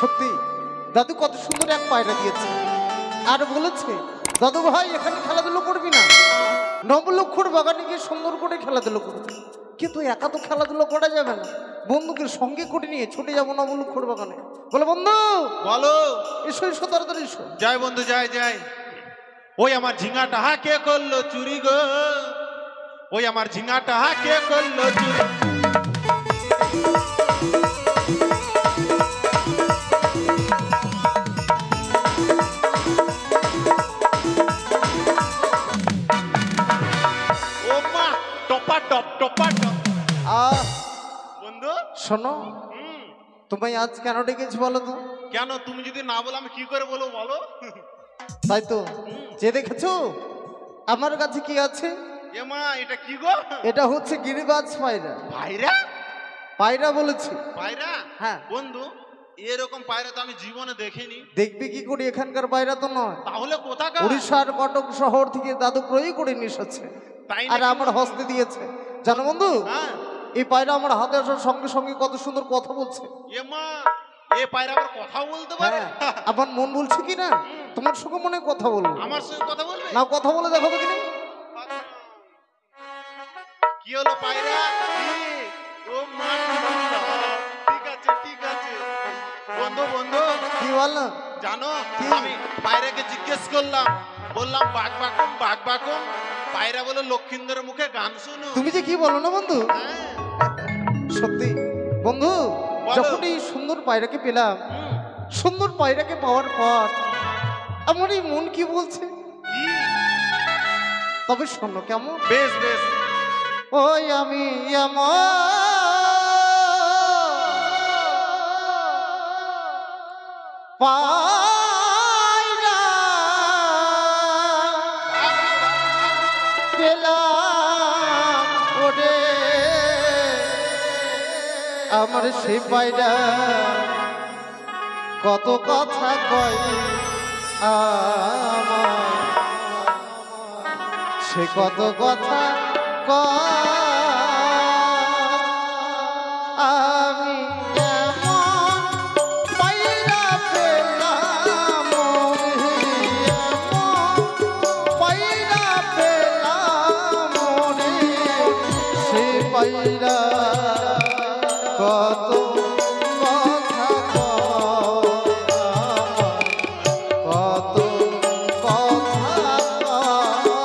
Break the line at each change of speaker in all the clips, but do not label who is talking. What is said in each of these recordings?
সত্যি দাদু কত সুন্দর এক পায়রা দিয়েছে, আর বলেছে দাদু ভাই এখানে খেলাধুলো করবি না, নবলক্ষর বাগানে গিয়ে সুন্দর করে খেলাধুলো করবি। কিন্তু একা তো খেলাধুলো করা যাবে না, বন্ধুকে সঙ্গে করে নিয়ে ছুটে যাবো নবলক্ষর বাগানে। বলে বন্ধু
বলো।
এসো এসো তাড়াতাড়ি এসো।
যাই বন্ধু যাই যাই। ওই আমার ঝিঙাটা কে করলো চুরি গো, ওই আমার ঝিঙাটা কে করলো চুরি। ও মা টপা টপ টপা টপ। বন্ধু
শোনো, তোমায় আজ কেন ডেকেছি বলো তো?
কেন তুমি যদি না বলো আমি কি করে বলবো বলো?
তাই তো, যে দেখেছো আমার কাছে কি আছে?
এ মা এটা কি গো?
এটা হচ্ছে গিরিবাজ পায়রা।
পায়রা?
পায়রা বলেছি।
পায়রা?
হ্যাঁ
বন্ধু এরকম পায়রা তো আমি জীবনে দেখিনি।
দেখবি কি করে, এখানকার পায়রা তো নয়,
তাহলে কোথাকার?
উড়িষ্যার কটক শহর থেকে দাদু ক্রয় করে নিয়ে এসেছে,
তাই
আর
নাকি?
আমার হস্তে দিয়েছে। জানো বন্ধু,
হ্যাঁ।
এই পায়রা আমার হাতে আসার সঙ্গে সঙ্গে কত সুন্দর কথা বলছে।
এ মা, এ পায়রা আবার কথা বলতে পারে?
হ্যাঁ, আমার মন বলছে কি না তোমার সঙ্গে মনে কথা বলবো।
আমার সঙ্গে কথা বলবে?
না, কথা বলে দেখো তো কিনা।
কি হলো পায়রা? ও মা, ঠিক আছে ঠিক আছে। বন্ধু বন্ধু
কি বললো
জানো, আমি পায়রাকে জিজ্ঞেস করলাম, বললাম বাঘ বাকুম বাঘ বাকুম, পায়রা বলে লক্ষিন্দরের মুখে গান শুনো।
তুমি যে কি বলো না বন্ধু,
হ্যাঁ।
সত্যি বন্ধু, যখন এই সুন্দর পায়রাকে পেলাম, সুন্দর পায়রাকে পাওয়ার পর আমার এই মন কি বলছে, তবে শোনো কেমন।
বেশ বেশ।
ওই আমি পায়রা পেলাম ওরে, আমার সে পায়রা কত কথা কয় আমার, সে কত কথা কয়। আমি এমন পায়রা পেলাম রে, এমন পায়রা পেলাম রে, সে পায়রা কত কথা কয় আমার, কত কথা কয়।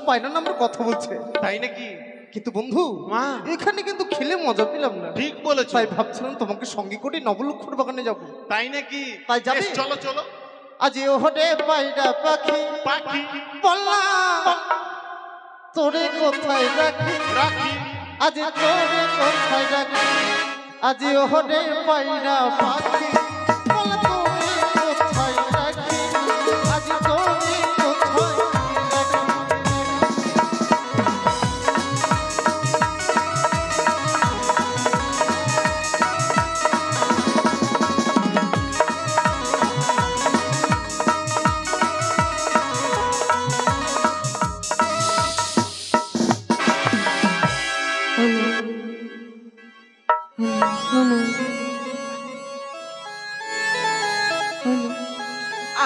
পায়রা নামের কথা বলছে।
তাই নাকি?
কিন্তু বন্ধু
মা।
এখানে কিন্তু খেলে মজা পেলাম না।
ঠিক বলেছো।
তাই ভাবছিলাম তোমাকে সঙ্গে করে নবলক্ষর বাগানে যাব।
তাই নাকি?
তাই যাবে?
বেশ, চলো চলো।
আজ ওহরে পায়রা পাখি
পাখি
বললাম তোরে কোথায় রাখি,
রাখি
আজ তোরে কোথায় রাখি, আজ ওহরে পায়রা পাখি বল তোরে কোথায় রাখি, আজ তোরে কোথায় রাখি।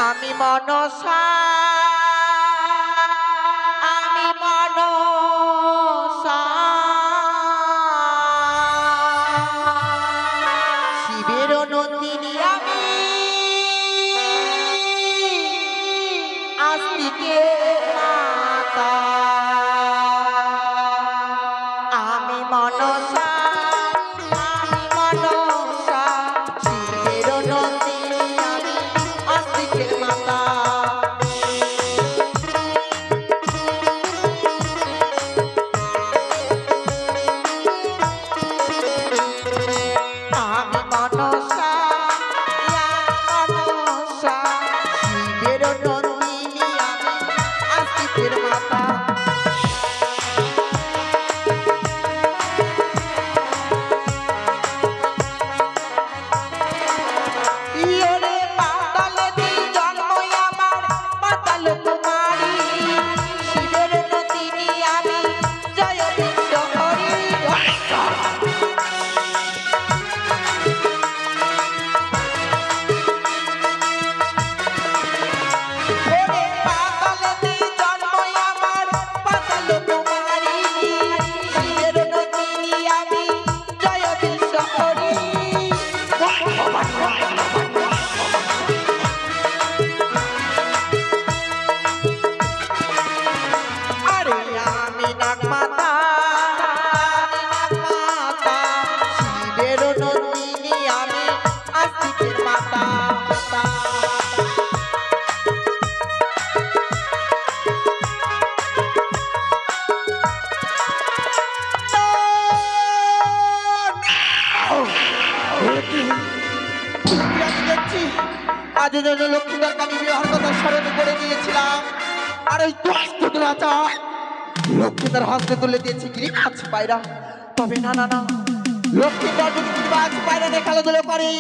আমি মনসা, আমি মনসা, শিবের নন্দিনী আমি আস্তিকে মাতা, আমি মনসা, আমি মনসা, শিবের নন্দিনী আমি আস্তিকের মাতা। আমি মনসা, আমি মনসা, শিবের নন্দিনী আমি আস্তিকের মাতা। ইয়োরে পাতালেতে জন্ম আমার, পাতাল কুমারী, শিবের নন্দিনী আমি, জয় বিশ্ব হরি। ওরে পাতালেতে জন্ম আমার, পাতাল কুমারী, শিবের নন্দিনী আমি, জয় বিশ্ব হরি। আরে আমি নাগমাতা, আমি নাগমাতা, শিবের নন্দিনী আমি আস্তিকের মাতা। আমি দেখছি আজ যেন লক্ষ্মীদারকে আমি বিবাহের কথা স্মরণ করে দিয়েছিলাম, আর ওই দুষ্ট দুরাচার লক্ষ্মীদার হাতে তুলে দিয়েছি গিরিবাজ পায়রা। তবে না না না, লক্ষ্মীদার যদি গিরিবাজ পায়রা নিয়ে খেলাধুলো করে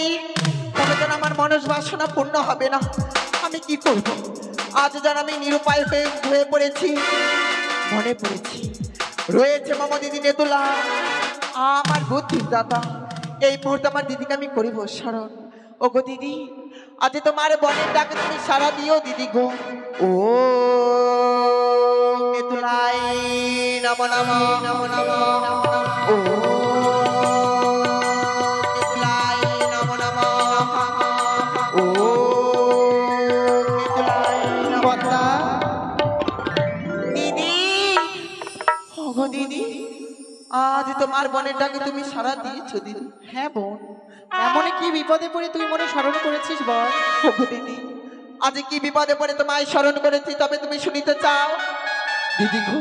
তবে যেন আমার মনস বাসনা পূর্ণ হবে না। আমি কি করব? আজ যেন আমি নিরুপায় হয়ে পড়েছি। মনে পড়েছি রয়েছে মামা দিদি নেতুলা, আমার বুদ্ধির দাতা। এই মুহূর্তে আমার দিদিকে আমি করিব স্মরণ। ও গো দিদি, আজ তোমার বনের ডাকে তুমি সারা দিও দিদি গো। ও নেতুলাই নম নম নম নম, ও নেতুলাই নম নম, ও নেতুলাই নম
পদ্মা
দিদি। ও গো দিদি, আজ তোমার বনের ডাকে তুমি সারা দিয়েছো দিদি।
হ্যাঁ বোন, এমন কি বিপদে পড়ে তুই মনে স্মরণ করেছিস বল?
ও গো দিদি, আজ কি বিপদে পড়ে তোমায় স্মরণ করেছি, তবে তুমি শুনিতে চাও? দিদি গো,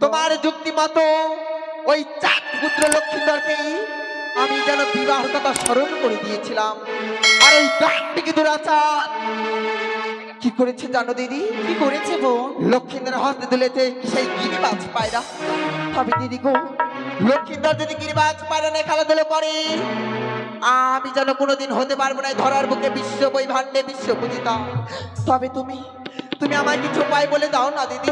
তোমার যুক্তি মতো ওই চাঁদ পুত্র লক্ষ্মীধরকে আমি যেন বিবাহের কথা স্মরণ করে দিয়েছিলাম, আর ওই ডাকটিকে দুরাচার কি করেছে জানো দিদি?
কি করেছে বোন?
লক্ষ্মীধর হাতে তুলেছে সেই গিরিবাজ পায়রা। তবে দিদি গো, লক্ষ্মীধর যদি গিরিবাজ পায়রা নিয়ে খেলাধুলো করে আমি যেন কোনোদিন হতে পারবো না ধরার বুকে বিশ্ব বৈভাণ্ডে বিশ্ব পূজিতা। তবে তুমি তুমি আমায় কিছু উপায় বলে দাও না দিদি,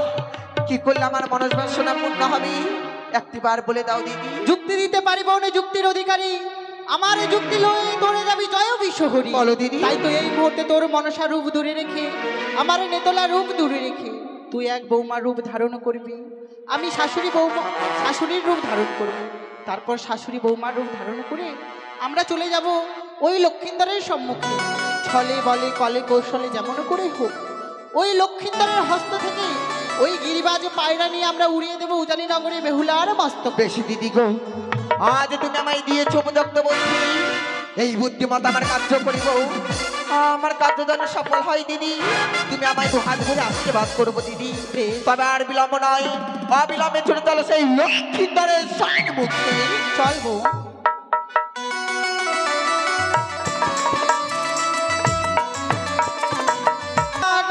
কি করলে আমার মনস্বাসনা পূর্ণ হবে? একটিবার বলে দাও দিদি।
যুক্তি দিতে পারি বোন, যুক্তির অধিকারী। আমার এই যুক্তি লয়ে তোরে যাবি জয় বিশ্বহরি।
বলো দিদি।
তাই তো এই মুহূর্তে তোর মনসা রূপ দূরে রেখে, আমার নেতলা রূপ দূরে রেখে তুই এক বৌমা রূপ ধারণ করবি, আমি শাশুড়ির রূপ ধারণ করব। তারপর শাশুড়ি বৌমার রূপ ধারণ করে আমরা চলে যাব ওই লক্ষ্মীন্দরের সম্মুখে। ছলে বলে কলে কৌশলে যেমন করে হোক ওই লক্ষ্মীন্দরের হস্ত থেকে ওই গিরিবাজ পায়রা নিয়ে আমরা উড়িয়ে দেবো উজানি নগরী বেহুলার মস্তক।
বেশি দিদি গো, আজ তুমি আমায় দিয়েছো উপযুক্ত বুদ্ধি, এই বুদ্ধিমত আমার কার্য করিব। আমার কার্য যেন সফল হয় দিদি, তুমি আমায় দু হাত ধরে আশীর্বাদ করবো দিদি। তবে আর বিলম্ব নয়, অবিলম্বে চলে চলো সেই লক্ষ্মীন্দরের সাইন মুক্তি।
চল বউ।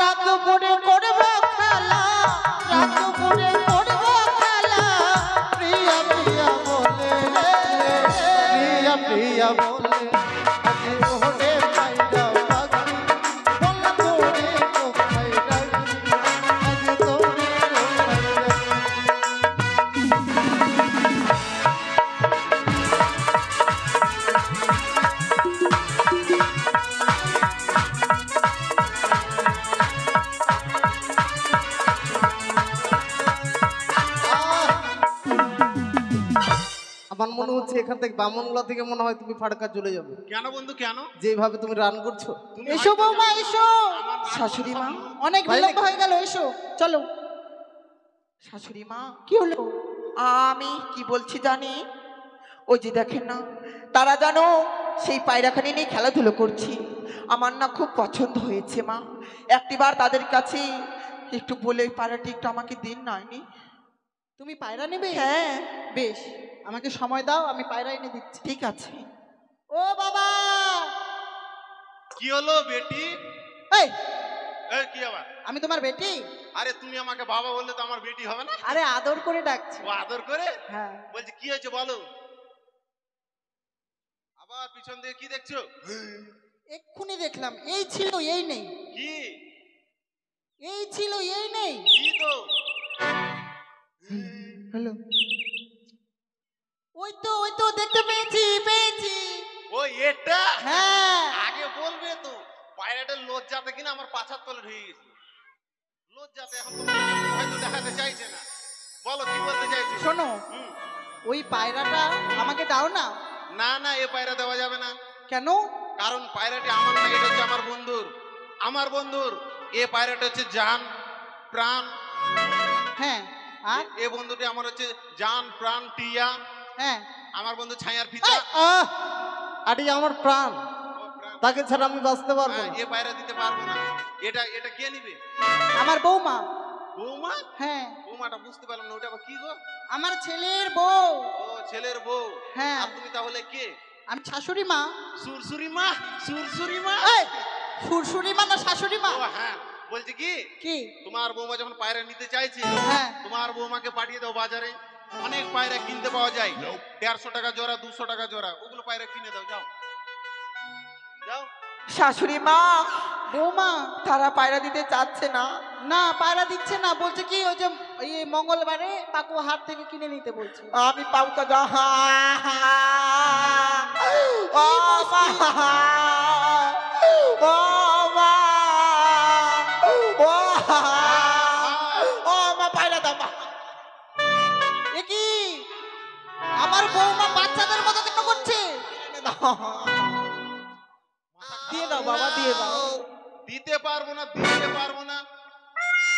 রাত ভরে করবো খেলা, রাত ভরে করবো খেলা, প্রিয়া প্রিয়া বলে রে,
প্রিয়া প্রিয়া বলে আজ ওরে পায়রা পাখি, বল তোরে কোথায় রাখি, আজ তোরে কোথায় রাখি। আমার মনে হচ্ছে এখান থেকে বামনগুলা থেকে মনে হয় তুমি ফাড়কা চলে যাবে,
কেন বন্ধু কেন?
যেভাবে তুমি রান করছো।
তুমি
এসো
হয়তো
বৌমা
জানো,
এসো,
আমার নাম
শাশুড়ি মা,
অনেক
ভাই
বিলম্ব
নাকি?
হয়ে গেল, এসো চলো।
শাশুড়ি মা,
কি হলো?
আমি কি বলছি জানি, ওই যে দেখেন না, তারা জানো সেই পায়রাখানি নিয়ে খেলাধুলো করছি, আমার না খুব পছন্দ হয়েছে মা। একটিবার তাদের কাছে একটু বলে ওই পায়রাটি একটু আমাকে দিন নাইনি।
তুমি পায়রা নেবে?
হ্যাঁ
বেশ, আমাকে সময় দাও, আমি পায়রা এনে দিচ্ছি।
ঠিক আছে।
ও বাবা,
কি হলো বেটি?
এই
এই কি আবার?
আমি তোমার বেটি।
আরে তুমি আমাকে বাবা বললে তো আমার বেটি হবে না?
আরে আদর করে ডাকছি।
ও আদর করে
হ্যাঁ,
বলছি, কি হয়েছে বলো। আবার পিছন দিয়ে কি দেখছো?
এক্ষুনি দেখলাম, এই ছিল এই নেই,
কি
এই ছিল এই নেই।
কি তো?
হ্যালো,
ওই তো দেখতে পেয়েছি পেয়েছি।
ও এটা?
হ্যাঁ,
আগে বলবে তো। পায়রাটার লজ্জাতে কিনা আমার পাছার তলে ঢুকে গেছে। লজ্জাতে এখন তোমাকে হয়তো দেখাতে চাইছে না। বলো কি বলতে চাইছো?
শোনো,
হুম।
ওই পায়রাটা আমাকে দাও না।
না না, এ পায়রা দেওয়া যাবে না।
কেন?
কারণ পায়রাটি আমার না, এটা হচ্ছে আমার বন্ধুর। আমার বন্ধুর এ পায়রাটা হচ্ছে জান প্রাণ।
হ্যাঁ, আর
এ বন্ধুটি আমার হচ্ছে জান প্রাণ টিয়া।
হ্যাঁ,
আমার বন্ধু ছায়ার ফিতা।
আহ আরে আমার প্রাণ,
ও প্রাণ।
তাকে ছাড়া আমি বাঁচতে পারবো
হ্যাঁ,
না।
এ পায়রা দিতে পারবো না। এটা এটা কে নিবে?
আমার বৌমা।
বৌমা?
হ্যাঁ,
বৌমাটা বুঝতে পারলাম না, ওটা আবার কি গো?
আমার ছেলের বউ।
ও ছেলের বউ।
হ্যাঁ।
আর তুমি তাহলে কে?
আমি শাশুড়ি মা।
সুরসুরি মা? সুরসুরি মা?
এই, শ্বশুরি মা না শাশুড়ি মা?
ও হ্যাঁ, বলছি কি,
কি?
তোমার বৌমা যখন পায়রা নিতে চাইছে,
হ্যাঁ,
তোমার বৌমাকে পাঠিয়ে দাও বাজারে। অনেক পায়রা কিনতে পাওয়া যায়, 150 টাকা জোড়া, 200 টাকা জোড়া। ওগুলো পায়রা কিনে দাও, যাও যাও।
শাশুড়ি মা,
বৌমা।
তারা পায়রা দিতে চাচ্ছে না।
না, পায়রা দিচ্ছে না, বলছে কি ওই যে এই মঙ্গলবারে পাকু হাট থেকে কিনে নিতে বলছে।
আমি পাউকা যা ও মা, ও মা, ও মা, পায়রা দাও মা।
এ কি, আমার বৌমা বাচ্চাদের মতো কেন করছে? দিয়ে দাও বাবা, দিয়ে দাও।
দিতে পারবো না, দিতে পারবো না।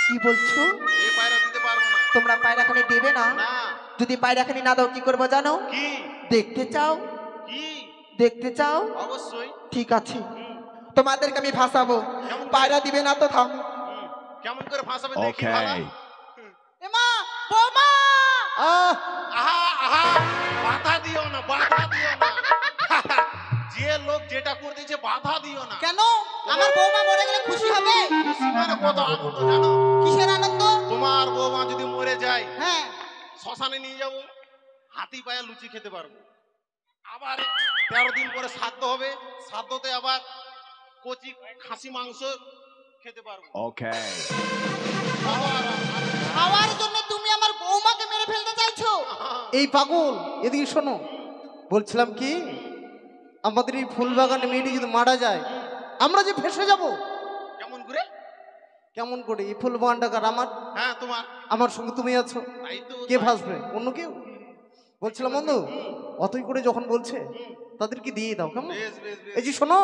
কি বলছো?
এই পায়রা দিতে পারবো না।
তোমরা পায়রাখানি দেবে না?
না।
যদি পায়রাখানি না দাও কি করবো জানো?
কি
দেখতে চাও?
কি?
দেখতে চাও?
অবশ্যই।
ঠিক আছে,
হুম,
তোমাদেরকে আমি ভাসাবো।
কেমন?
পায়রা দিবে না তো থাম।
হুম। কেমন করে ফাঁসাবে দেখি ভালো।
এ মা, বৌমা।
আহ
আহা আহা, বাধা দিও না, বাধা দিও না। যে লোক যেটা করে দিয়েছে বাধা দিও না।
কেন? আমার বৌমা মরে গেলে খুশি হবে?
খুশি মানে কত আনন্দ জানো?
কিসের আনন্দ?
তোমার বৌমা যদি মরে যায়,
হ্যাঁ,
শ্মশানে নিয়ে যাবো, হাতি পায়া লুচি খেতে পারবো। আবার 13 দিন পরে শ্রাদ্ধ হবে, শ্রাদ্ধতে আবার কচি খাসি মাংস খেতে পারবো। আবার
খাওয়ার জন্য তুমি আমার বৌমাকে মেরে ফেলতে চাইছো?
এই পাগল, এদিকে শোনো। বলছিলাম কি, আমাদের এই ফুল বাগানে মেয়েটি যদি মারা যায়, আমরা যে ফেসে যাব
কেমন করে?
কেমন করে? এই ফুল বাগানটা কার? আমার।
হ্যাঁ তোমার।
আমার সঙ্গে তুমি আছো,
তাই তো।
কে ভাসবে? অন্য কেউ? বলছিলাম বন্ধু, অতই করে যখন বলছে তাদেরকে দিয়ে দাও কেমন?
বেশ বেশ বেশ।
এই যে শোনো,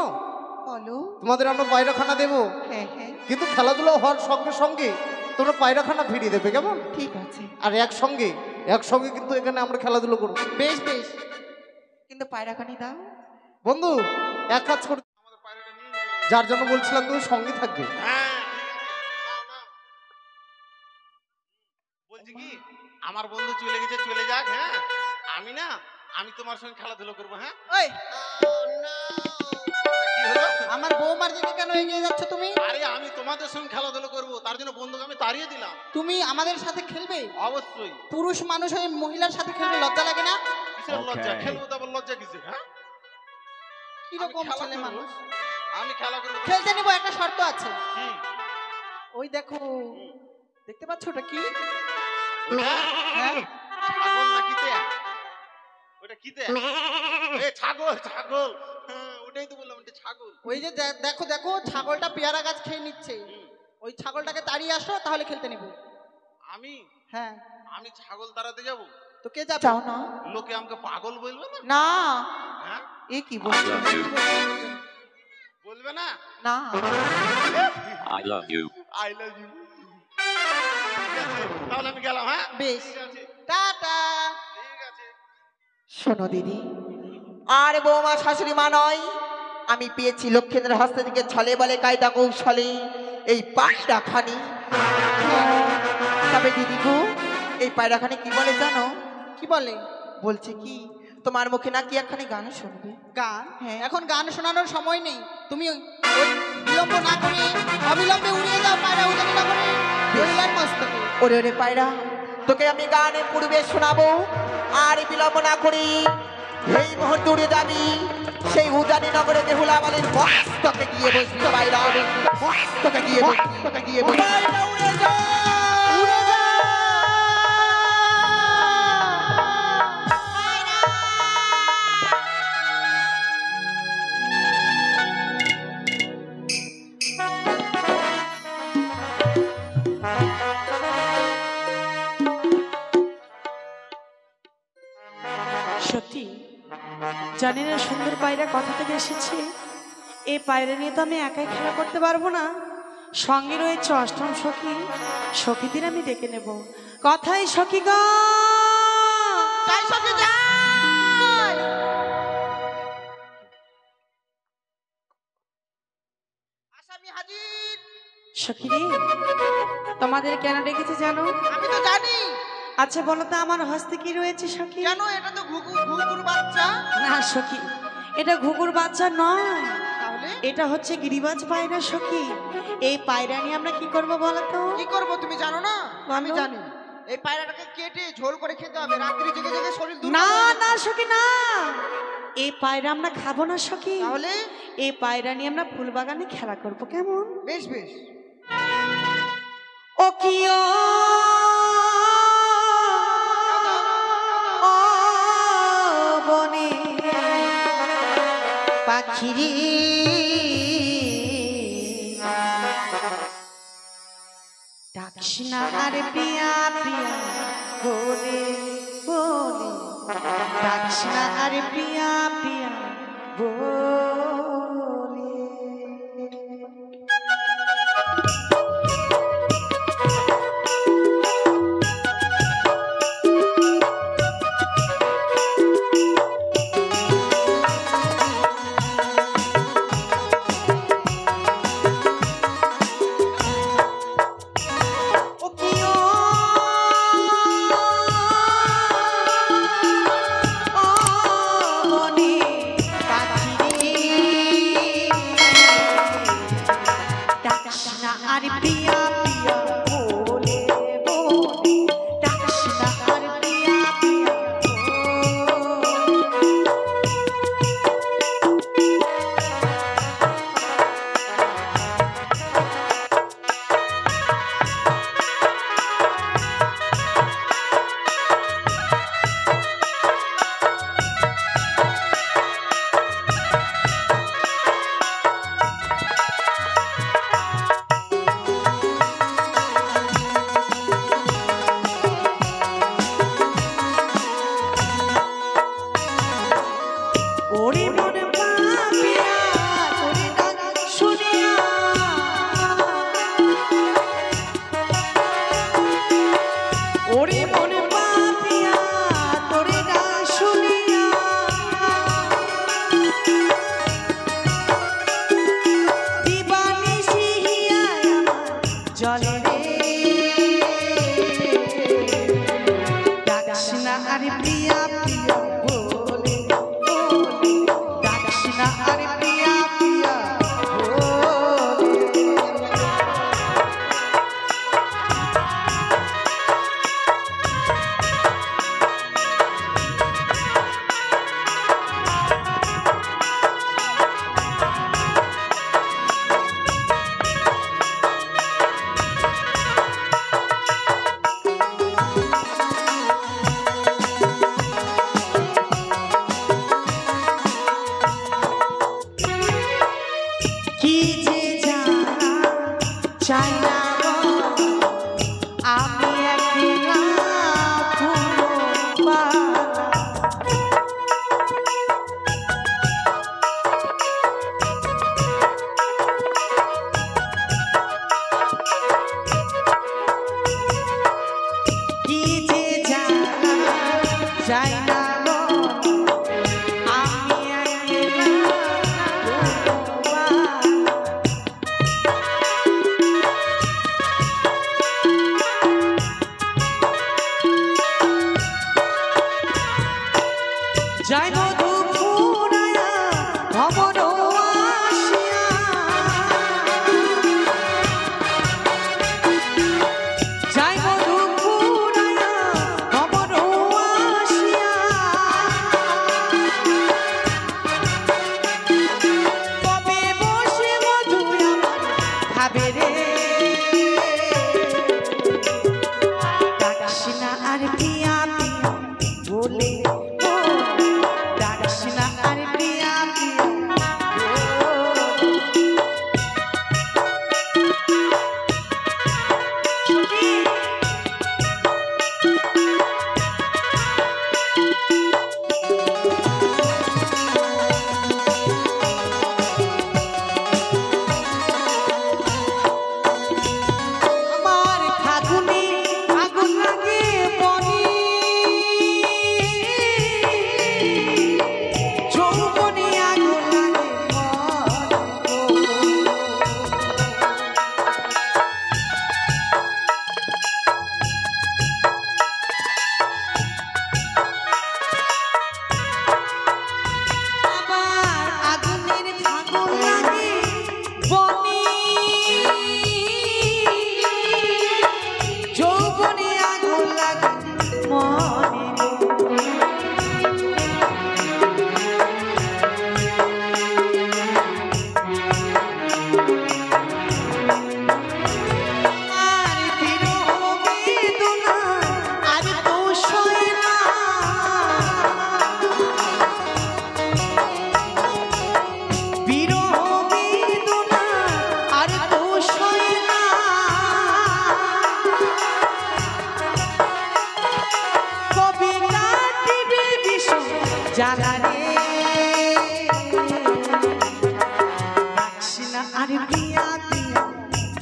বলো।
তোমাদের আমরা পায়রাখানা দেবো,
হ্যাঁ হ্যাঁ,
কিন্তু খেলাধুলা হওয়ার সঙ্গে সঙ্গে তোমরা পায়রাখানা ফিরিয়ে দেবে কেমন?
ঠিক আছে,
আর একসঙ্গে একসঙ্গে কিন্তু এখানে আমরা খেলাধুলো করবো।
বেশ বেশ।
কিন্তু পায়রাখানি দাও।
বন্ধু এক কাজ করে,
আমাদের পায়রাটা নিয়ে যাবো।
যার জন্য বলছিলাম তুমি সঙ্গে থাকবে।
হ্যাঁ ঠিক আছে, নাও, নাও। বলছি কি, আমার বন্ধু চলে গেছে, চলে যাক। হ্যাঁ আমি তোমার সঙ্গে খেলাধুলো করবো। হ্যাঁ
ওই
কি হলো?
আমার বৌমার দিকে কেন এগিয়ে যাচ্ছ তুমি?
আরে আমি তোমাদের সঙ্গে খেলাধুলো করবো, তার জন্য বন্ধুকে আমি তাড়িয়ে দিলাম।
তুমি আমাদের সাথে খেলবে?
অবশ্যই।
পুরুষ মানুষ হয়ে মহিলার সাথে খেলবে লজ্জা লাগে না?
কিসের লজ্জা? খেলবো তো আবার লজ্জা কিসের? হ্যাঁ
কিরকম
খেলা
ছেলে
করবো।
মানুষ?
আমি খেলা করবো।
খেলতে নিবো, একটা শর্ত আছে।
কি?
ওই দেখো, দেখতে পাচ্ছ ওটা কি?
হ্যাঁ ছাগল না কিতে? ওটা কিতে? এ ছাগল, ছাগল। হ্যাঁ ওটাই তো বললাম, এটা ছাগল।
ওই যে দেখো দেখো, ছাগলটা পেয়ারা গাছ খেয়ে নিচ্ছে। ওই ছাগলটাকে তাড়িয়ে আসো, তাহলে খেলতে নেবো।
আমি
হ্যাঁ।
আমি ছাগল তাড়াতে যাবো?
তো কে যাবে?
যাও না।
লোকে আমাকে পাগল বলবে না?
না,
হ্যাঁ
এ কি বলছো?
বলবে না?
না,
I love you.
I love you. তাহলে আমি গেলাম। হ্যাঁ
বেশ,
ঠিক আছে,
টাটা।
ঠিক আছে।
শোনো দিদি, আর বৌমা শাশুড়ি মা নয়, আমি পেয়েছি লক্ষ্মীদের হস্ত থেকে ছলে বলে কায়দা কৌশলে এই পায়রাখানি। তবে দিদি গো, এই পায়রাখানি কি বলে জানো?
কি বলে?
বলছে কি, তোমার মুখে নাকি একখানি গান শুনবে।
গান?
হ্যাঁ।
এখন গান শোনানোর সময় নেই। তুমি ওই বিলম্ব না করে অবিলম্বে উড়িয়ে যাও পায়রা উড়ানি না করে দড়িয়ার মস্তকে।
ওরে ওরে পায়রা, তোকে আমি গানে পূর্বে শোনাবো, আর বিলম্ব না করি এই মুহূর্তে উড়ে যাবি সেই উজানি নগরে বেহুলা বালির মস্তকে গিয়ে বসবি। পায়রা মস্তকে গিয়ে বসবি, তোকে গিয়ে বসবি। পায়রা উড়ে যা, উড়ে যা।
সত্যি জানি না সুন্দর পায়রা কথা থেকে এসেছে। এই পায়রা নিয়ে তো আমি একাই খেলা করতে পারবো না, সঙ্গে রয়েছে অষ্টম সখী। সখীদের আমি ডেকে নেব। কথাই সখী গো,
যাই সখী যাই। আসামি হাজির।
সখী রে, তোমাদের কেন ডেকেছে জানো?
আমি তো জানি।
আচ্ছা বলো তো আমার হস্তে কি রয়েছে সখী?
কেন? এটা তো ঘুঘুর বাচ্চা।
না সখী, এটা ঘুঘুর বাচ্চা নয়,
তাহলে
এটা হচ্ছে গিরিবাজ পায়রা সখী। এই পায়রা নিয়ে আমরা কি করবো বলো তো?
কি করব তুমি জানো না? আমি
বলো।
জানি। এই পায়রাটাকে কেটে ঝোল করে খেতে হবে, রাত্রি জেগে জেগে শরীর দুর্বল
না
হয়ে
না
যাবে।
সখী না, এই পায়রা আমরা খাবো না সখী।
তাহলে
এই পায়রা নিয়ে আমরা ফুল বাগানে খেলা করব, কেমন?
বেশ বেশ।
ও কি ও বনে পাখিরি ডাকস না আর প্রিয়া প্রিয়া বলে বলে, ডাকস না আর প্রিয়া প্রিয়া বলে। ও কি ও বনে পাখি রে কি যে জানা যায় না গো, আমি একলা যায় মধু ফুরায়া ভবন আসিয়া, যায় মধু ফুরায়া ভবন আসিয়া, কবে বসে মধু আমার খাবে রে, ডাকিস না আর পিয়া পিয়া বলে, ডাকিস না আর পিয়া পিয়া আমার ফাগুনে আগুন লাগে বনি, যৌবনে আগুন লাগে মন। আমার আগুনের ফাগুন লাগে বনি, যৌবনে আগুন লাগে মনে। আর বিরহ বেদনা আর তো সয় না, বিরহ বেদনা আর তো সয় না, কবে কাটিবে বিষম জ্বালা রে, ডাকিস না আর পিয়া পিয়া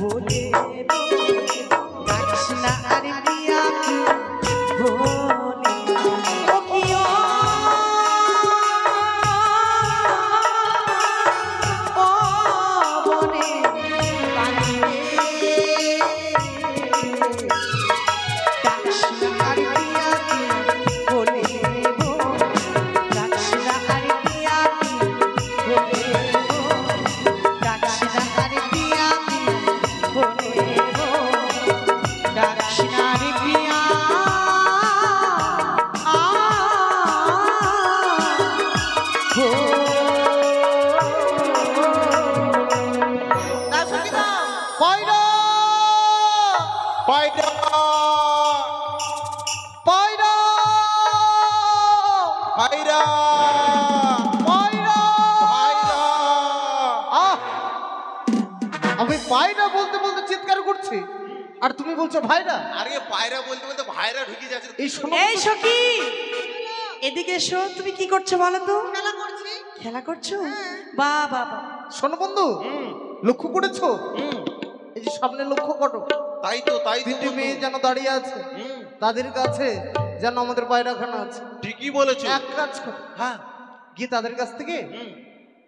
বলে, ডাকিস না আর পিয়া পিয়া বলে, ও কি ও বনে পাখি রে, ডাকিস না আর পিয়া পিয়া বলে, ডাকিস না আর পিয়া পিয়া বলে, ডাকিস না আর পিয়া পিয়া বলে, ডাকিস না আর পিয়া
পায়রা
পায়রা
পায়রা
পায়রা
পায়রা
পায়রা
আহ! আমি পায়রা বলতে বলতে চিৎকার করছি আর তুমি বলছো ভাইরা।
আরে পায়রা বলতে বলতে ভাইরা ঢুকে যাচ্ছে।
এই শোনো
এই সখী, এদিকে এসো। তুমি কি করছো বলো তো? খেলা করছি। খেলা করছো? বাহ বাহ বাহ।
শোনো বন্ধু, লক্ষ্য করেছো এই যে সামনে লক্ষ্য করো,
তাই তো
তিনটি মেয়ে যেন দাঁড়িয়ে আছে, তাদের কাছে যেন আমাদের পায়রাখানা আছে।
ঠিকই বলেছো।
এক কাজ করো,
হ্যাঁ
গিয়ে তাদের কাছ থেকে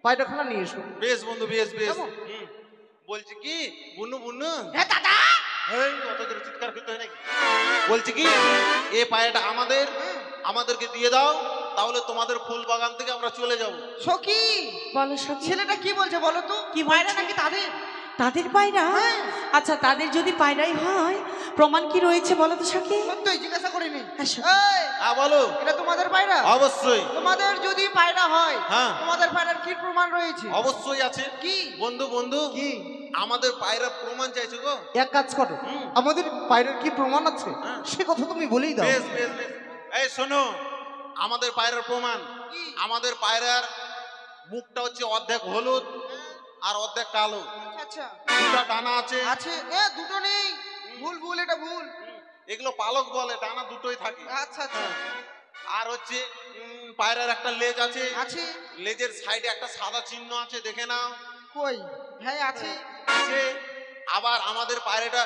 পায়রাখানা নিয়ে এসো।
বেশ বন্ধু, বেশ বেশ।
কেমন?
বলছি কি বুনু বুনু, এই কত জোরে চিৎকার করতে হয় নাকি? বলছি কি এ পায়রাটা আমাদেরকে দিয়ে দাও, তাহলে তোমাদের ফুল বাগান থেকে আমরা চলে যাব।
সখী,
বলো সখী।
ছেলেটা কি বলছে বলো তো?
কি
পায়রা
বলছে?
নাকি তাদের?
তাদের পায়রা? আচ্ছা, তাদের যদি পায়রাই হয়, প্রমাণ কি রয়েছে বলো তো সখী?
সত্যই জিজ্ঞাসা করিনি।
আসো।
এই,
হ্যাঁ বলো।
এটা তোমাদের পায়রা?
অবশ্যই।
তোমাদের যদি পায়রা হয়,
হ্যাঁ।
তোমাদের পায়রার কি প্রমাণ রয়েছে?
অবশ্যই আছে।
কি?
বন্ধু বন্ধু,
কি
আমাদের পায়রার প্রমাণ চাইছো গো?
এক কাজ করো, আমাদের পায়রার কি প্রমাণ আছে
হ্যাঁ।
সে কথা তুমি বলেই দাও।
বেশ বেশ বেশ। এই শোনো, আমাদের পায়রার প্রমাণ, আমাদের পায়রার মুখটা হচ্ছে অর্ধেক হলুদ আর অর্ধেক কালো,
আচ্ছা
দুটো ডানা আছে।
আছে। দুটো নেই, ভুল ভুল, এটা ভুল।
এগুলো পালক বলে, ডানা দুটোই থাকে।
আচ্ছা আচ্ছা।
আর হচ্ছে পায়রার একটা লেজ আছে,
আছে
লেজের সাইডে একটা সাদা চিহ্ন আছে, দেখে নাও।
কই? হ্যাঁ আছে।
আছে। আবার আমাদের পায়রাটা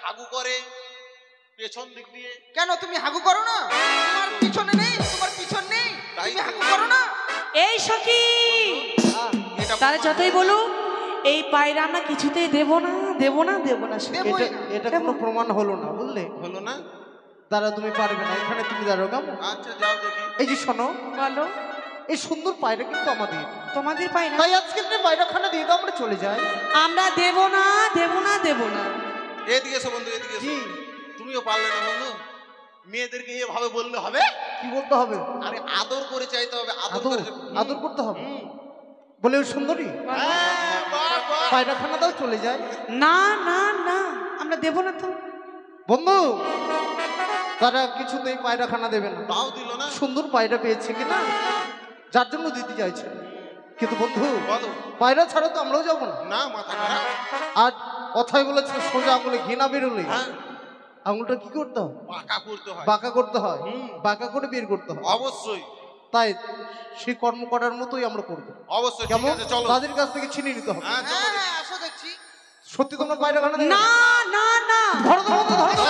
হাগু করে পেছন দিক দিয়ে।
কেন তুমি হাগু করো না? তোমার পিছনে নেই, তোমার পিছন নেই,
তাই
তুমি
তো।
হাগু করো না?
এই সখী,
এটা
তারা যতই বলুক এই পায়রা আমরা কিছুতেই দেব না, দেব না, দেব না সখী।
দেবই না।
এটা কোনো প্রমাণ হলো না, বুঝলে?
হলো না?
দাঁড়া, তুমি পারবে না, এখানে তুমি দাঁড়াও কেমন?
আচ্ছা যাও দেখি।
এই যে শোনো,
বলো,
এই সুন্দর পায়রা কিন্তু আমাদের,
তোমাদের পায়রা
তাই আজকে তুমি পায়রাখানা দিয়ে দাও, আমরা চলে যাই।
আমরা দেব না, দেব না, দেব না।
এদিকে এসো বন্ধু, এদিকে এসো।
কি
তুমিও পারলে না বন্ধু? মেয়েদেরকে এভাবে বললে হবে?
কি বলতে হবে?
আরে আদর করে চাইতে হবে, আদর
আদর
করে।
আদর করতে হবে বলে ওই সুন্দরী
হ্যাঁ, বাহ, বাহ।
পায়রাখানা দাও, চলে যায়।
না না না, আমরা দেব না তো।
বন্ধু, তারা কিছুতেই পায়রাখানা দেবে না।
তাও দিল না।
সুন্দর পায়রা পেয়েছে কিনা, যার জন্য দিতে চাইছে। কিন্তু বন্ধু,
বলো।
পায়রা ছাড়া তো আমরাও যাবো না।
না, মাথা খারাপ।
আর কথাই বলেছে, সোজা আঙুলে ঘৃণা বেরোলে
হ্যাঁ,
আঙুলটা কি করতে হয়?
পাকা করতে হয়।
বাঁকা করতে হয়,
হুম।
বাঁকা করে বের করতে হয়।
অবশ্যই,
তাই সেই কর্ম করার মতোই আমরা করবো।
অবশ্যই। ঠিক
কেমন?
আছে, চলো।
তাদের কাছ থেকে ছিনিয়ে নিতে হবে।
হ্যাঁ, চলো।
হ্যাঁ হ্যাঁ আসো দেখছি।
সত্যি তোমরা পায়রাখানা দেবে
না না না,
ধরো তো বন্ধু, ধরো তো।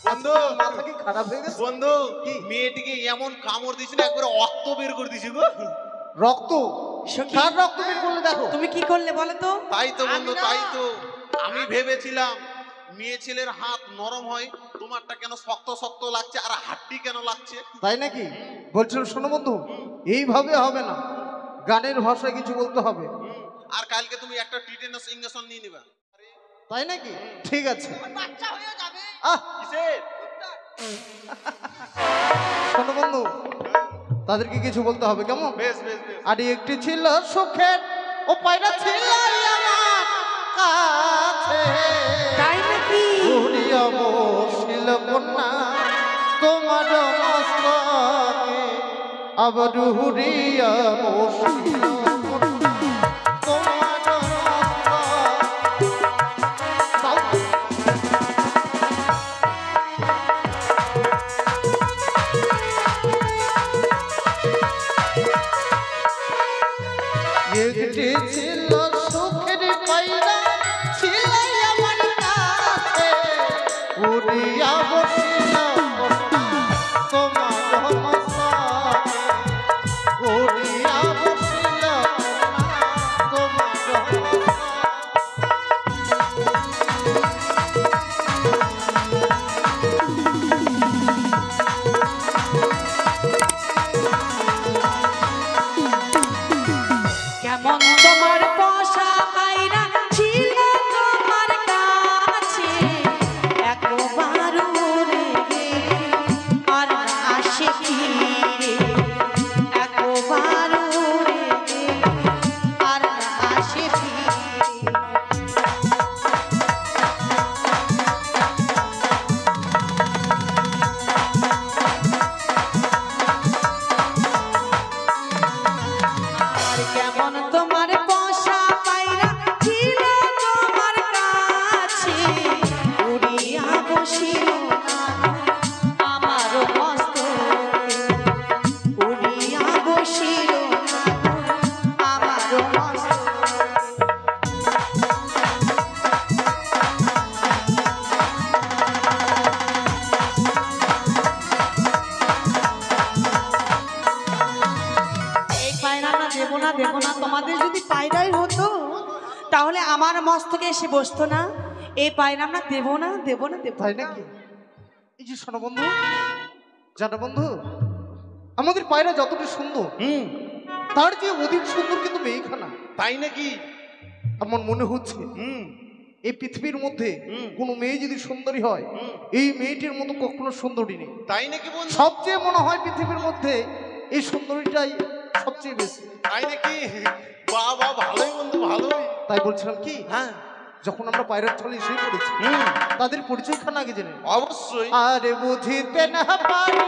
বন্ধু,
মাথা কি খারাপ হয়ে গেছে?
বন্ধু, মেয়েটিকে এমন কামড় দিছি না, একবারে অক্ত বের করে দিছি গো।
রক্ত?
সখী,
কার রক্ত বের করলে দেখো?
তুমি কি করলে বলো তো?
তাই তো বন্ধু,
আমি না।
তাই তো আমি ভেবেছিলাম মেয়ে ছেলের হাত নরম হয়, তোমারটা কেন শক্ত শক্ত লাগছে আর হাড্ডি কেন লাগছে?
তাই নাকি? বলছিল শোনো বন্ধু, এইভাবে হবে না, গানের ভাষায় কিছু বলতে হবে।
আর কালকে তুমি একটা টিটেনাস ইঞ্জেকশন নিয়ে নিবা।
তাই নাকি? ঠিক আছে।
বাচ্চা হয়ে যাবে।
আহ,
কিসের?
শোনো বন্ধু, তাদেরকে কিছু বলতে হবে, কেমন?
বেশ বেশ বেশ।
আর একটি ছিল সুখের, ও পায়রা ছিল আমার কাছে,
তাই নাকি?
উড়িয়া বসিল কন্যা তোমার মস্তকে, আবার উড়িয়া বসিল কন্যা তোমার মস্তকে। তাও একটি ছিল সুখের পায়রা ছিল আমার কাছে, উড়িয়া বসিল কন্যা তোমার মস্তকে, উড়িয়া বসিল কন্যা তোমার মস্তকে।
কেমন তোমার পোষা পায়রা ছিল তোমার কাছে, একবার উড়ে গেলে আর আসে ফিরে, একবার উড়ে গেলে আর আসে ফিরে। আর কেমন তোমার পোষা পায়রা ছিল তোমার কাছে, উড়িয়া বসিল না আমার মস্তকে, উড়িয়া বসিল না আমার মস্তকে। এই পায়রা না দেবো না, দেবো না। তোমাদের যদি পায়রাই হতো তাহলে আমার মস্তকে এসে বসতো না। এই পায়রা আমরা দেবো না, দেবো না, দেবো
তাই নাকি? এই যে শোনো বন্ধু, জানো বন্ধু, আমাদের পায়রা যতটা সুন্দর, তার চেয়ে অধিক সুন্দর কিন্তু মেয়েখানা।
তাই নাকি?
আমার মনে হচ্ছে এই পৃথিবীর মধ্যে কোনো মেয়ে যদি সুন্দরী হয়, এই মেয়েটির মতো কখনো সুন্দরী নেই।
তাই নাকি বন্ধু?
সবচেয়ে মনে হয় পৃথিবীর মধ্যে এই সুন্দরীটাই সবচেয়ে বেশি।
তাই নাকি? বাহ বাহ, ভালোই বন্ধু, ভালোই।
তাই বলছিলাম কি,
হ্যাঁ,
যখন আমরা পায়রার ছলে এসে পড়েছি, তাদের পরিচয়খানা আগে জেনে নিই।
অবশ্যই।
আরে বুঝিতে না পারি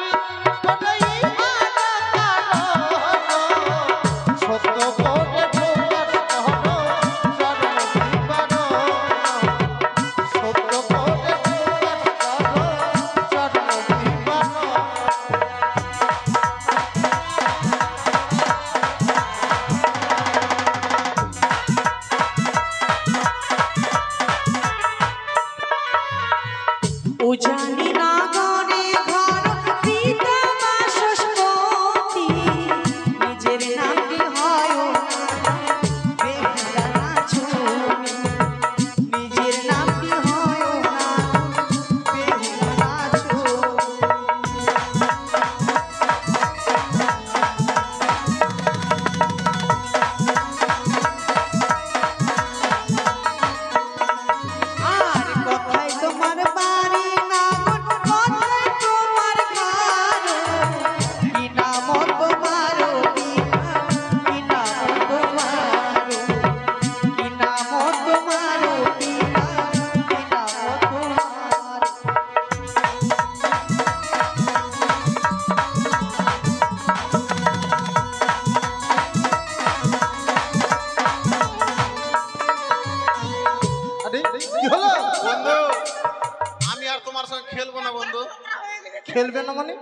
কোনই সত্য করে প্রকাশ করো, জন্ম দিবার সত্য করে
জানি না গরে ঘর পিতা বাসস্পতি নিজের নামে হয় বেহুলা নাচনি নিজের নামে হয় না বেহুলা নাচনি আর কথাই তোমার বাড়ি নাম কথাই তোমার ঘর কি নাম তোমার কি নাম তোমার কি নাম তোমার কি নাম তোমার
আরে কি হলো?
বন্ধু আমি আর তোমার সঙ্গে খেলবো না বন্ধু।
খেলবে না মানে?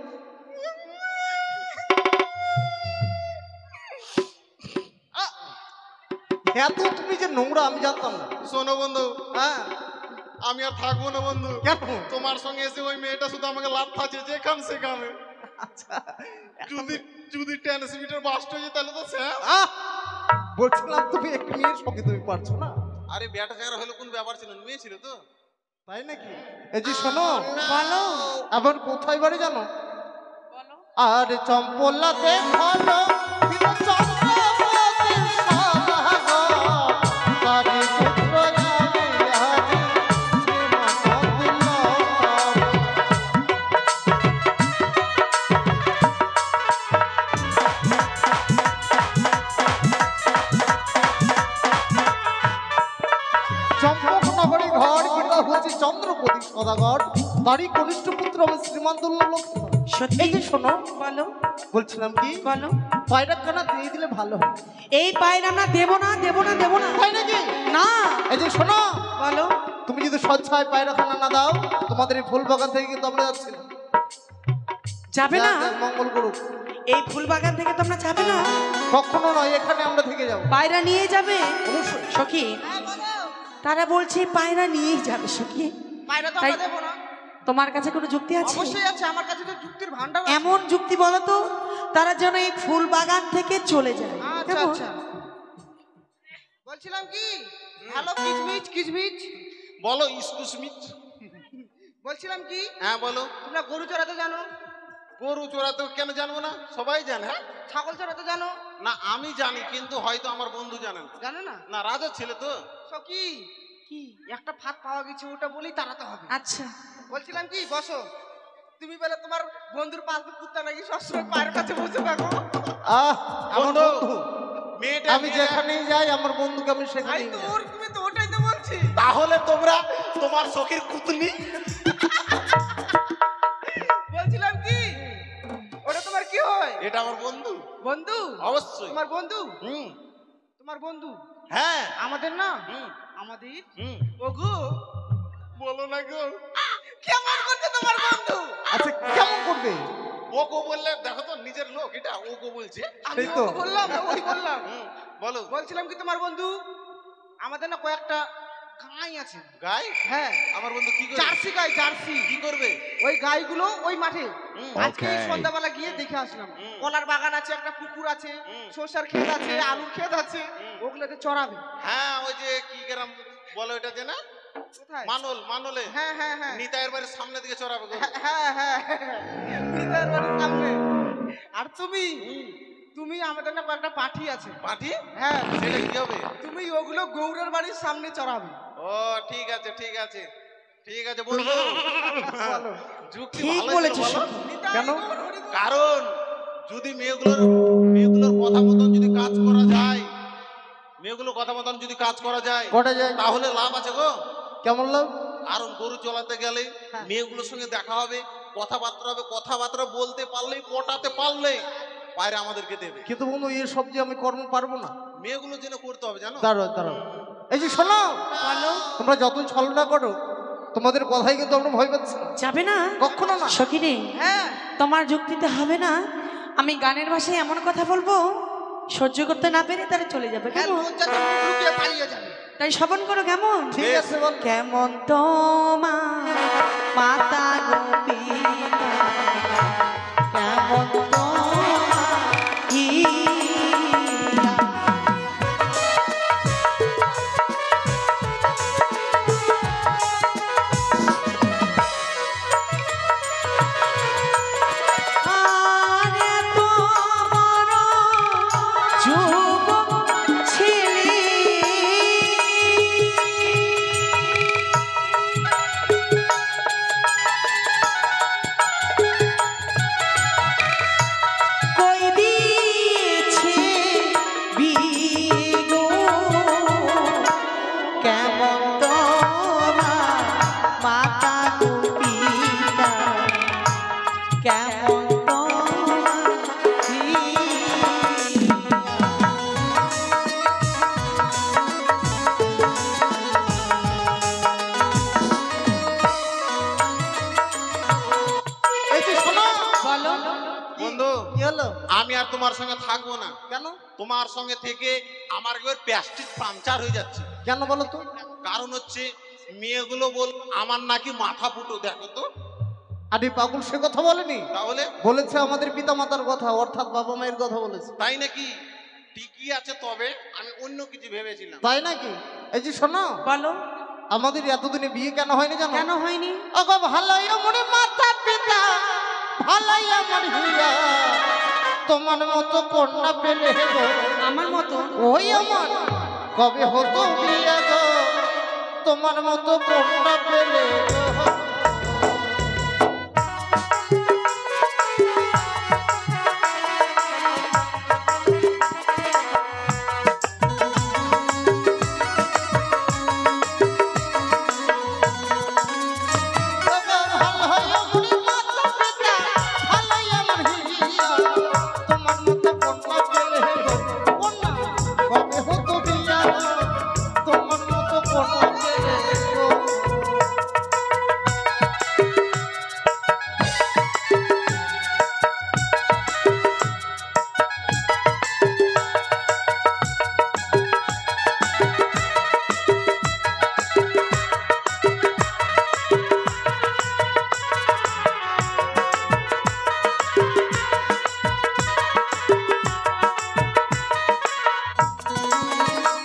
এত তুমি যে নোংরা আমি জানতাম না।
শোনো বন্ধু,
হ্যাঁ
আমি আর থাকবো না বন্ধু।
কেন?
তোমার সঙ্গে এসে ওই মেয়েটা শুধু আমাকে লাত খাচ্ছে যেখান সেখানে।
আচ্ছা
যদি যদি ট্রান্সমিটার বাস্ট হয়ে যায় তাহলে তো শেষ।
বলছিলাম তুমি একটু মেয়ের সঙ্গে তুমি পারছো না,
আরে ব্যাটা চ্যাংরা হলো কোন ব্যাপার ছিল, মেয়ে ছিল তো।
তাই নাকি? এই যে শোনো,
বলো
আবার কোথায় বাড়ি জানো?
বলো
আর চম্পলাতে ভালো বিনা চম্পলাতে সাগর তারি পুত্র যাবে আজ শ্রীমঙ্গল। চম্পক নগরী ঘর পিতা হচ্ছে চন্দ্রপতি সদাগর, তারই কনিষ্ঠ পুত্র হবে শ্রীমন্তল্য লক্ষ্মণ।
সত্যি?
এই যে শোনো,
বলো
বলছিলাম কি
বলো
পায়রা খানা দিয়ে দিলে ভালো হয়।
এই পায়ের আমরা দেবো না দেবো না দেবো না
তাই নাকি?
না
এই যে শোনো,
বলো
তুমি যদি স্বচ্ছায় পায়রা খানা না দাও তোমাদের এই ফুল বাগান থেকে কিন্তু আমরা যাচ্ছি না।
যাবে না
যাক, যাক, মঙ্গল করুক।
এই ফুল বাগান থেকে তোমরা যাবে না
কখনো নয়, এখানে আমরা থেকে যাবো
পায়রা নিয়ে যাবে
অবশ্যই।
সখী তারা বলছে পায়রা নিয়েই যাবে সখী
পায়রা তো
তাই-
আমরা দেবো না।
তোমার কাছে কোনো যুক্তি আছে
অবশ্যই আছে, আমার কাছে তো যুক্তির ভান্ডার আছে।
এমন যুক্তি বলো তো তারা যেন এই ফুল বাগান থেকে চলে যায়
আচ্ছা
কেমন?
আচ্ছা, বলছিলাম কি হ্যালো কিচমিচ কিচমিচ,
বলো ইস্কুসমিত।
বলছিলাম কি
হ্যাঁ বলো।
তোমরা গরু চড়াতে জানো?
গরু চড়াতে কেন জানবো না, সবাই জানে। হ্যাঁ
ছাগল চড়াতে জানো?
না আমি জানি কিন্তু হয়তো আমার বন্ধু জানে না।
জানো না?
না রাজা ছেলে তো।
সকি
কি
একটা ফাঁদ পাওয়া গেছে, ওটা বলেই তাড়াতে হবে।
আচ্ছা
বলছিলাম কি বসো, তুমি বলে তোমার বন্ধুর পাশে কুত্তা নাকি সবসময় পায়ের কাছে বসে থাকো।
আমার
বন্ধু,
বন্ধু,
মেয়েটা
আমি যেখানেই যাই আমার বন্ধুকে আমি
আই
সেখানেই
তো
যাই।
ওর, তুমি তো ওটাই তো বলছি।
তাহলে তোমরা তোমার চোখের কুতনি।
বলছিলাম কি ওটা তোমার কি হয়?
এটা আমার বন্ধু।
বন্ধু?
অবশ্যই।
তোমার বন্ধু?
হুম
তোমার বন্ধু
হ্যাঁ
আমাদের না,
হুম
আমাদের
হুম
ওগো
বলো না গো।
কেমন করছে তোমার বন্ধু?
আচ্ছা কেমন করবে?
ও গো বললে দেখো তো নিজের লোক, এটা ও গো বলছে।
আমি
সেই তো।
ওকে বললাম না, ওই বললাম।
বলো।
বলছিলাম কি তোমার বন্ধু আমাদের না কয়েকটা গাই আছে।
গাই?
হ্যাঁ
আমার বন্ধু কি করবে?
জার্সি গাই, জার্সি।
কি করবে?
ওই গাইগুলো ওই মাঠে
হুম।
আজকে এই সন্ধ্যাবেলা গিয়ে দেখে আসলাম।
হুম।
কলার বাগান আছে, একটা পুকুর আছে,
হুম।
সরষার ক্ষেত আছে, আলুর ক্ষেত আছে, ওগুলোতে চড়াবে।
হ্যাঁ ওই যে কি গ্রাম বলো এটা যে না,
কোথায়?
মানল, মানলে
হ্যাঁ হ্যাঁ হ্যাঁ
নিতাইয়ের বাড়ির সামনে দিকে চড়াবে গো।
হ্যাঁ হ্যাঁ নিতার বাড়ির সামনে। আর তুমি তুমি আমাদের না কয়েকটা পাঠি আছে।
পাঠি?
হ্যাঁ
সেটা কি হবে?
তুমি ওগুলো গৌরের বাড়ির সামনে চড়াবে।
ও ঠিক আছে ঠিক আছে ঠিক আছে বন্ধু।
বলো।
যুক্তি
ঠিক
ভালোই তো
বলেছো
বলো।
সখী।
নিতাই
কেন?
গৌর হরি গৌর।
কারণ যদি মেয়েগুলোর কথা মতন যদি কাজ করা যায়, মেয়েগুলোর কথা মতন যদি কাজ করা যায়
কটা যায়?
তাহলে লাভ আছে গো।
কেমন লাভ?
কারণ গরু চলাতে গেলে মেয়েগুলোর সঙ্গে দেখা হবে, কথাবার্তা হবে, কথাবার্তা বলতে পারলেই, পটাতে পারলেই পায়রা আমাদেরকে দেবে।
কিন্তু বন্ধু এই সব যে আমি কর্ম পারবো না।
মেয়েগুলো যেন করতে হবে জানো।
দাঁড়াও দাঁড়াও, এই যে শোনো,
বলো
তোমরা যতই ছলনা করো তোমাদের কথাই কিন্তু আমরা ভয় পাচ্ছি না,
যাবে না
কখনো না।
সখী রে
হ্যাঁ
তোমার যুক্তিতে হবে না। আমি গানের ভাষায় এমন কথা বলবো সহ্য করতে না পেরে তারা চলে যাবে
হ্যাঁ
কেমন?
লজ্জাতে মুখ লুকিয়ে পালিয়ে যাবে।
তাই শ্রবণ করো কেমন?
ঠিক আছে বল।
কেমন তোমার মাতা গো পিতা কেমন তোমার লীলা। আর এত বড় যুবক ছেলে কই দিয়েছে বিয়ে গো কেমন তোমার মাতা গো পিতা কেমন তোমার লীলা।
এই যে শোনো,
বলো
বন্ধু
কি হলো?
আমি আর তোমার সঙ্গে থাকবো না।
কেন
তোমার সঙ্গে থেকে আমার একবার প্যাস্টিক পাংচার হয়ে যাচ্ছে।
কেন বলো তো?
কারণ হচ্ছে মেয়েগুলো বল আমার নাকি মাথা ফুটো, দেখো তো।
আরে পাগল, সে কথা বলেনি।
তাহলে
বলেছে আমাদের পিতা মাতার কথা, অর্থাৎ বাবা মায়ের কথা বলেছে।
তাই নাকি? ঠিকই আছে, তবে আমি অন্য কিছু ভেবেছিলাম।
তাই নাকি? এই যে শোনো,
বলো
আমাদের এতদিনে বিয়ে কেন হয়নি জানো?
কেন হয়নি?
ওগো ভালোই আমার মাতা পিতা, ভালোই আমার হিয়া, তোমার মতো কন্যা পেলে গো,
আমার মতো
ওই আমার কবে হতো বিয়ে গো, তোমার মতো কন্যা পেলে গো।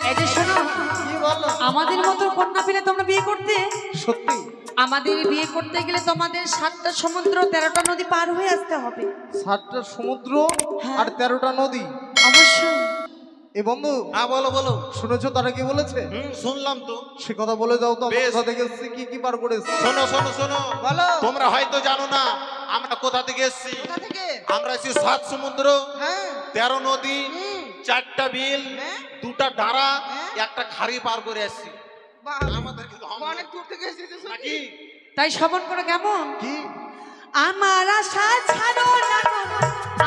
এই যে শোনো,
কি বলো?
আমাদের মতো কন্যা পেলে তোমরা বিয়ে করতে?
সত্যি?
আমাদের বিয়ে করতে গেলে তোমাদের 7টা সমুদ্র 13টা নদী পার হয়ে আসতে হবে।
7টা সমুদ্র
হ্যাঁ।
আর 13টা নদী।
অবশ্যই।
এ বন্ধু,
হ্যাঁ বলো বলো।
শুনেছো তারা কি বলেছে?
শুনলাম তো।
সে কথা বলে যাও তো, আমরা
বেশ।
কোথা থেকে এসেছি, কি কি পার করে এসেছি।
শোনো শোনো শোনো,
বলো।
তোমরা হয়তো জানো না আমরা কোথা থেকে এসেছি।
কোথা থেকে?
আমরা এসেছি 7 সমুদ্র,
হ্যাঁ
13 নদী,
হুম,
4টা বিল,
হ্যাঁ।
2টা ডাঁড়া,
হ্যাঁ।
একটা খাড়ি পার করে এসেছি।
বাহ,
আমাদের কিন্তু
অনেক দূর থেকে এসেছিস
নাকি?
তাই শ্রবণ করে কেমন?
কি?
আমার আশা ছাড়ো না গো,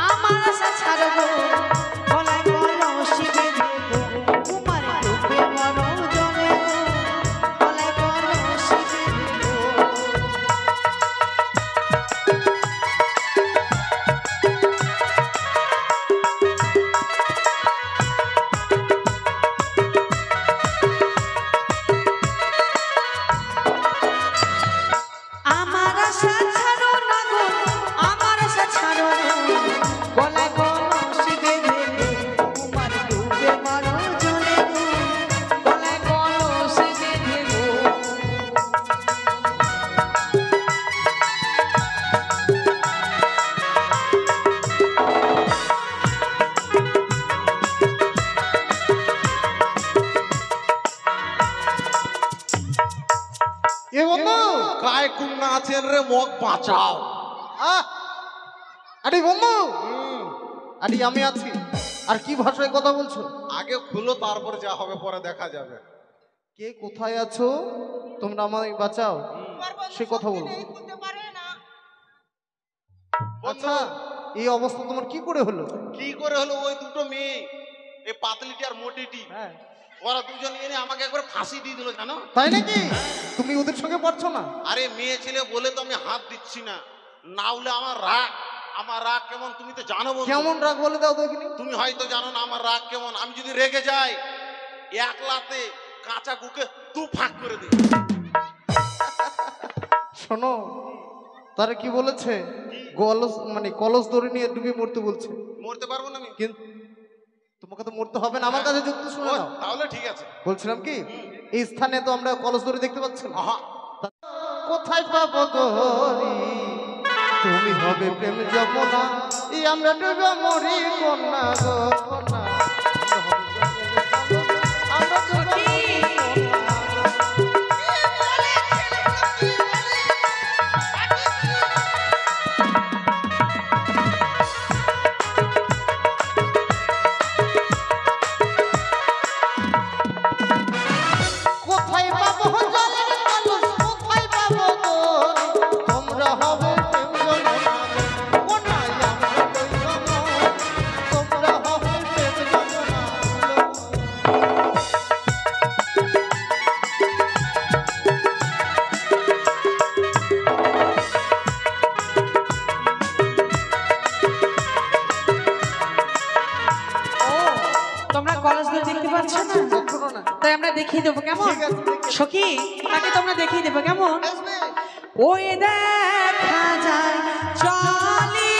আমার আশা ছাড়ো গো, গলায় কলসি বেঁধে গো, তোমার ডুবে মরো জলে গো, গলায় কলসি বেঁধে গো। আমার আশা ছাড়ো না গো, আমার আশা ছাড়ো না, গলায় কলসি বেঁধে গো, তোমার ডুবে মরো জলে গো, গলায় কলসি বেঁধে গো।
এ বন্ধু,
কায় কুন্না আছেন রে, মুখ বাঁচাও।
আহ! আরে বন্ধু, আরে আমি আছি। আর কি ভাষায় কথা বলছো?
আগে খুলো, তারপর যা হবে পরে দেখা যাবে।
কে কোথায় আছো? তোমরা আমায় বাঁচাও, সে কথা বলো। আচ্ছা, এই অবস্থা তোমার কি করে হলো?
কি করে হলো? ওই দুটো মেয়ে, এই পাতলিটি আর মোটিটি,
হ্যাঁ,
ওরা দুজন এনে আমাকে একবার ফাঁসি দিয়ে দিল, জানো?
তাই নাকি? তুমি ওদের সঙ্গে পারছো না?
আরে মেয়ে ছেলে বলে তো আমি হাত দিচ্ছি না, না হলে আমার রাগ কেমন তুমি তো জানো বন্ধু।
কেমন রাগ বলে দাও দেখিনি।
তুমি হয়তো জানো না আমার রাগ কেমন। আমি যদি রেগে যাই, এক লাতে কাঁচা গুকে দু ফাঁক করে দিই।
শোনো, তারা কি বলেছে? কলস মানে কলস ধরে নিয়ে ডুবে মরতে বলছে।
মরতে পারবো না আমি।
কিন্তু তোমাকে তো মরতে হবে না, আমার কাছে যুক্তি শুনে
ও,
নাও।
তাহলে ঠিক আছে।
বলছিলাম কি, এই স্থানে তো আমরা কলস ধরে দেখতে পাচ্ছি না।
আহা,
কোথায় পাবো গরি, তুমি হবে প্রেম যমুনা, এই আমরা ডুবে মরি কন্যা গো কন্যা। আমরা ডুবে মরি কন্যা গো। কোথায় পাবো জলের কলস, কোথায় পাবো গরি, তোমরা হবে প্রেম যমুনা, কন্যাই আমরা ডুবে মরি, তোমরা হবে প্রেম যমুনা।
ও, তোমরা কলেজ দিয়ে দেখতে পাচ্ছ না?
এখনো না।
তাই আমরা দেখিয়ে দেবো কেমন?
ঠিক আছে, ঠিক আছে।
সখী, তাকে তোমরা দেখিয়ে দেবো কেমন?
আসবে।
ওই দেখা যায় চলি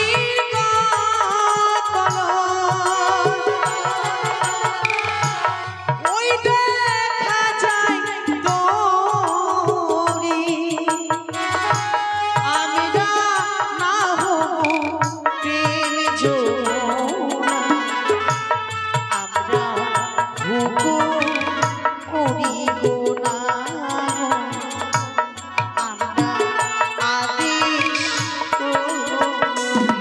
ওই দেখা যায় তোরি আমরা না হব প্রেম যমুনা, আমরা হুকুম করি গো না, আমরা আদেশ করি।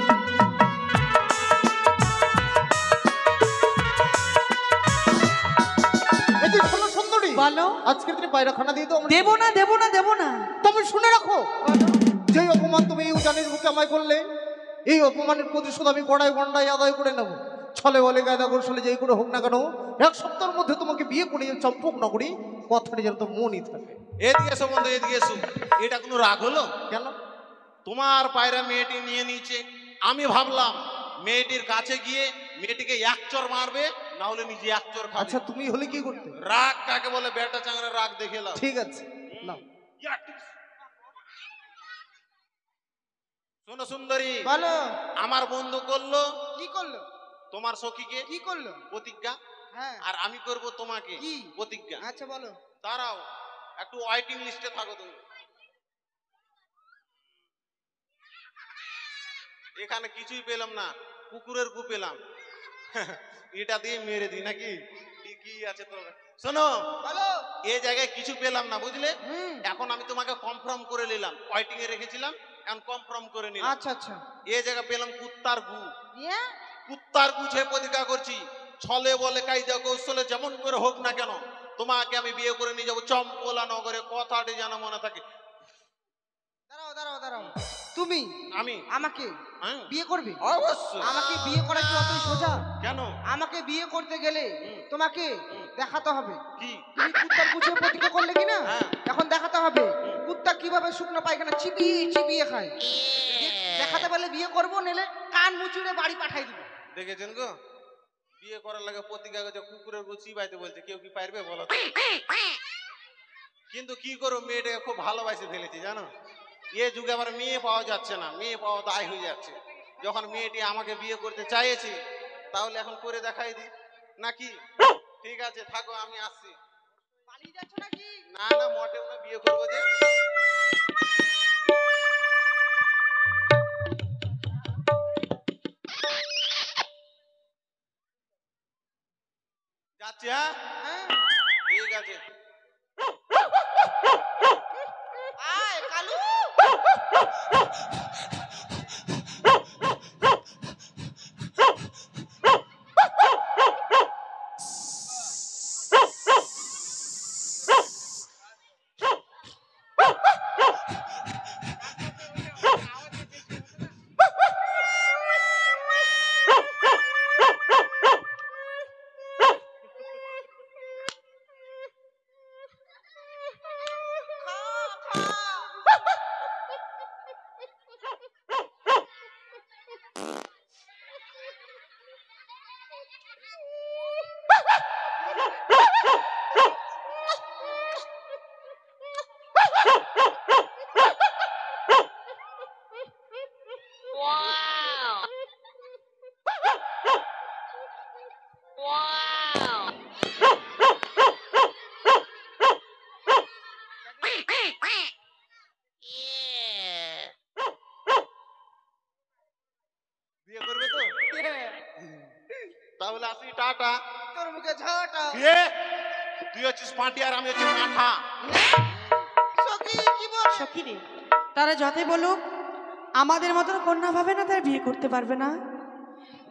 এই যে শোনো সুন্দরী,
বলো।
আজকের দিনে পায়রাখানা দিয়ে তো আমরা
দেবো না দেবো না দেবো না।
তুমি শুনে রাখো, যে অপমান তুমি এই উজানের বুকে আমায় করলে, এই অপমানের প্রতিশোধ আমি গড়ায় গন্ডায় আদায় করে নেব। ছলে বলে গায়দা গোসলে যেই করে হোক না কেন, এক সপ্তাহের মধ্যে তোমাকে বিয়ে করে চম্পক নগরী কথাটি যেন তো মনই থাকে।
এদিকে এসো বন্ধু, এদিকে এসো। এটা কোনো রাগ হলো?
কেন?
তোমার পায়রা মেয়েটি নিয়ে নিয়েছে, আমি ভাবলাম মেয়েটির কাছে গিয়ে মেয়েটিকে এক চর মারবে, না হলে নিজে এক চর খাবে।
আচ্ছা তুমি হলে কি করতে?
রাগ কাকে বলে? বেটা চাংড়া রাগ দেখে এলাম।
ঠিক আছে নাও।
শোনো সুন্দরী,
বলো,
আমার বন্ধু করলো
কি করলো?
তোমার সখীকে
কি করলো?
প্রতিজ্ঞা,
হ্যাঁ,
আর আমি করব তোমাকে
কি?
প্রতিজ্ঞা।
আচ্ছা বলো।
দাঁড়াও, একটু ওয়েটিং লিস্টে থাকো তুমি। এখানে কিছুই পেলাম না, কুকুরের গু পেলাম। এটা দিয়ে মেরে দিই নাকি? ঠিকই আছে তো। শোনো,
বলো।
এই জায়গায় কিছু পেলাম না, বুঝলে?
হুম।
এখন আমি তোমাকে কনফার্ম করে নিলাম, ওয়েটিং এ রেখেছিলাম, এখন কনফার্ম করে নিলাম।
আচ্ছা আচ্ছা।
এই জায়গায় পেলাম কুত্তার গু।
ইয়ে?
কুত্তার গুছে প্রতিজ্ঞা করছি, ছলে বলে কায়দা কৌশলে যেমন করে হোক না কেন তোমাকে আমি বিয়ে করে নিয়ে যাবো চম্পলা নগরে। কথাটি যেন মনে থাকে।
দাঁড়াও দাঁড়াও দাঁড়াও, তুমি
আমি
আমাকে
হ্যাঁ,
বিয়ে করবে?
অবশ্যই।
আমাকে বিয়ে করা কি অতই সোজা?
কেন?
আমাকে বিয়ে করতে গেলে তোমাকে দেখাতে হবে।
কি?
তুমি কুত্তার গুছিয়ে প্রতিজ্ঞা করলে কি না,
হ্যাঁ।
এখন দেখাতে হবে কুত্তা কিভাবে শুকনো পায়খানা চিবিয়ে চিবিয়ে খায়। দেখাতে পারলে বিয়ে করবো, নেলে কান মুচুড়ে বাড়ি পাঠাই দিব।
দেখেছেন গো, বিয়ে করার লাগে প্রতিজ্ঞা করছে, কুকুরের গু চিবাইতে বলছে। কেউ কি পারবে বলো তো? কিন্তু কি করো, মেয়েটাকে খুব ভালোবাসে ফেলেছি জানো। এ যুগে আবার মেয়ে পাওয়া যাচ্ছে না, মেয়ে পাওয়া দায় হয়ে যাচ্ছে। যখন মেয়েটি আমাকে বিয়ে করতে চাইছে, তাহলে এখন করে দেখাই দি নাকি? ঠিক আছে থাকো, আমি আসছি।
পালিয়ে যাচ্ছ নাকি?
না না, মোটেও না, বিয়ে করবো যে। যাচ্ছি, হ্যাঁ
হ্যাঁ।
ঠিক আছে।
আয় কালু।
বিয়ে করবে তো? তাহলে আসি, টাটা।
তোর মুখে ঝাঁটা।
কে? তুই হচ্ছিস পাঁটি আর আমি হচ্ছি পাঁঠা।
সখী কি বল?
সখী রে, তারা যতই বলুক আমাদের মতন কন্যা ভাবে না, তারা বিয়ে করতে পারবে না।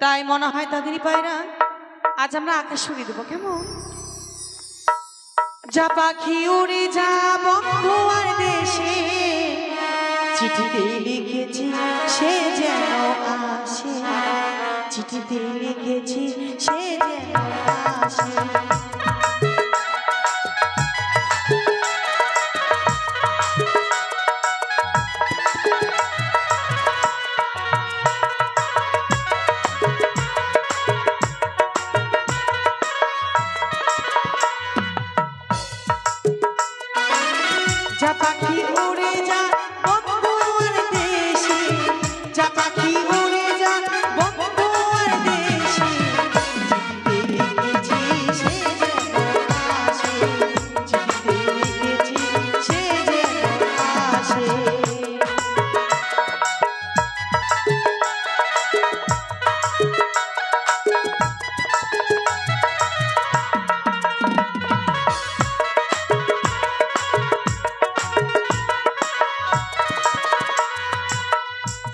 তাই মনে হয় তাদেরই পায়রা আজ আমরা আকাশ শুনিয়ে দেবো, কেমন? যা পাখি উড়ে যা বন্ধু আর দেশে, চিঠিতে লিখেছি সে যেন আসে, চিঠিতে লিখেছি সে যেন আসে। যা পাখি উড়ে যা বন্ধুর দেশে, যা পাখি উড়ে যা বন্ধুর দেশে, চিঠিতে লিখেছি সে যেন আসে, চিঠিতে লিখেছি সে যেন আসে।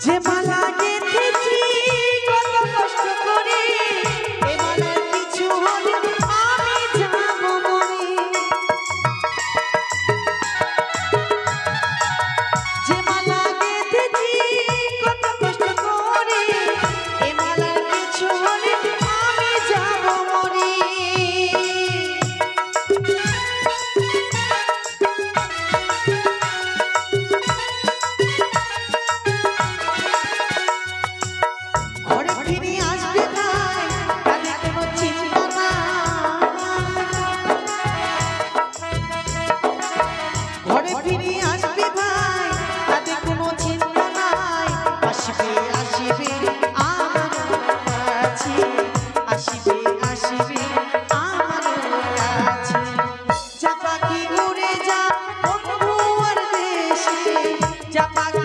যে মালা গেঁথেছি কত কষ্ট করে, এ মালার কিছু হলে আমি যাব মরে। যে মালা গেঁথেছি কত কষ্ট করে, এ মালার কিছু হলে আমি যাব মরে। ঘরে ফিরে আসবে ভাই, তাদের কোনো চিন্তা নাই। ঘরে ফিরে আসবে ভাই, তাদের কোনো চিন্তা নাই। আসবে আসবে আমার কাছে, আসবে আসবে আমার কাছে। যা পাখি উড়ে যা বন্ধু আর দেশে, যা পাখি